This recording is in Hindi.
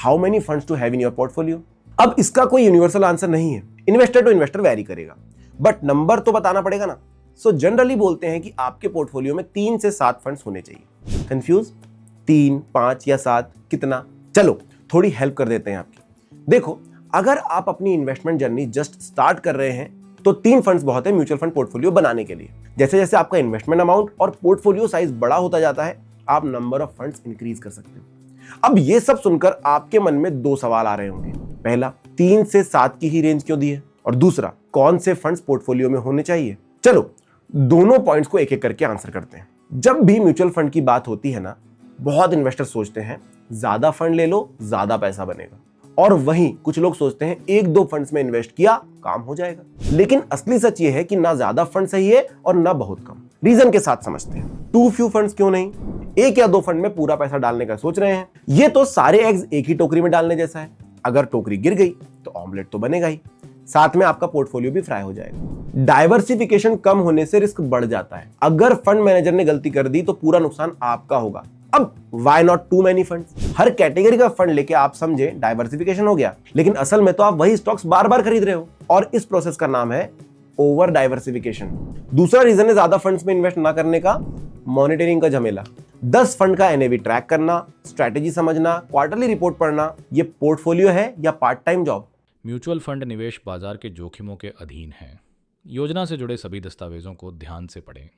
How many funds to have in your portfolio. अब इसका कोई यूनिवर्सल आंसर नहीं है, इन्वेस्टर टू इन्वेस्टर वैरी करेगा, बट नंबर तो बताना पड़ेगा ना। सो जनरली बोलते हैं कि आपके पोर्टफोलियो में 3 से 7 फंड्स होने चाहिए। कंफ्यूज? 3, 5 या 7 कितना? चलो थोड़ी हेल्प कर देते हैं आपकी। देखो, अगर आप अपनी इन्वेस्टमेंट जर्नी जस्ट स्टार्ट कर रहे हैं तो 3 फंड्स बहुत है म्यूचुअल फंड पोर्टफोलियो बनाने के लिए। जैसे जैसे आपका इन्वेस्टमेंट अमाउंट और पोर्टफोलियो साइज बड़ा होता जाता है, आप नंबर ऑफ फंड्स इंक्रीज कर सकते हो। अब ये सब सुनकर आपके मन में 2 सवाल आ रहे होंगे। पहला, 3 से 7 की ही रेंज क्यों दी है, और दूसरा, कौन से फंड्स पोर्टफोलियो में होने चाहिए। चलो दोनों पॉइंट्स को एक एक करके आंसर करते हैं। जब भी म्यूचुअल फंड की बात होती है ना, बहुत इन्वेस्टर सोचते हैं ज्यादा फंड ले लो ज्यादा पैसा बनेगा, और वहीं कुछ लोग सोचते हैं 1-2 फंड्स में इन्वेस्ट किया काम हो जाएगा। लेकिन असली सच ये है कि ना ज्यादा फंड सही है और ना बहुत कम। रीजन के साथ समझते हैं। टू फ्यू फंड्स क्यों नहीं? 1 या 2 फंड में पूरा पैसा डालने का सोच रहे हैं। ये तो सारे एग्स एक ही टोकरी में डालने जैसा है। अगर टोकरी गिर गई तो ऑमलेट तो बनेगा ही, साथ में आपका पोर्टफोलियो भी फ्राई हो जाएगा। डाइवर्सिफिकेशन कम होने से रिस्क बढ़ जाता है। अगर फंड मैनेजर ने गलती कर दी तो पूरा नुकसान आपका होगा। अब why not too many funds? हर कैटेगरी का फंड लेके आप समझे डाइवर्सिफिकेशन हो गया, लेकिन असल में तो आप वही स्टॉक्स बार बार खरीद रहे हो, और इस प्रोसेस का नाम है ओवर डाइवर्सिफिकेशन। दूसरा रीजन है ज्यादा फंड्स में इन्वेस्ट ना करने का, मॉनिटरिंग का झमेला। 10 फंड का एनएवी ट्रैक करना, स्ट्रैटेजी समझना, क्वार्टरली रिपोर्ट पढ़ना, ये पोर्टफोलियो है या part time job? Mutual fund निवेश बाजार के जोखिमों के अधीन है। योजना से जुड़े सभी दस्तावेजों को ध्यान से पढ़ें।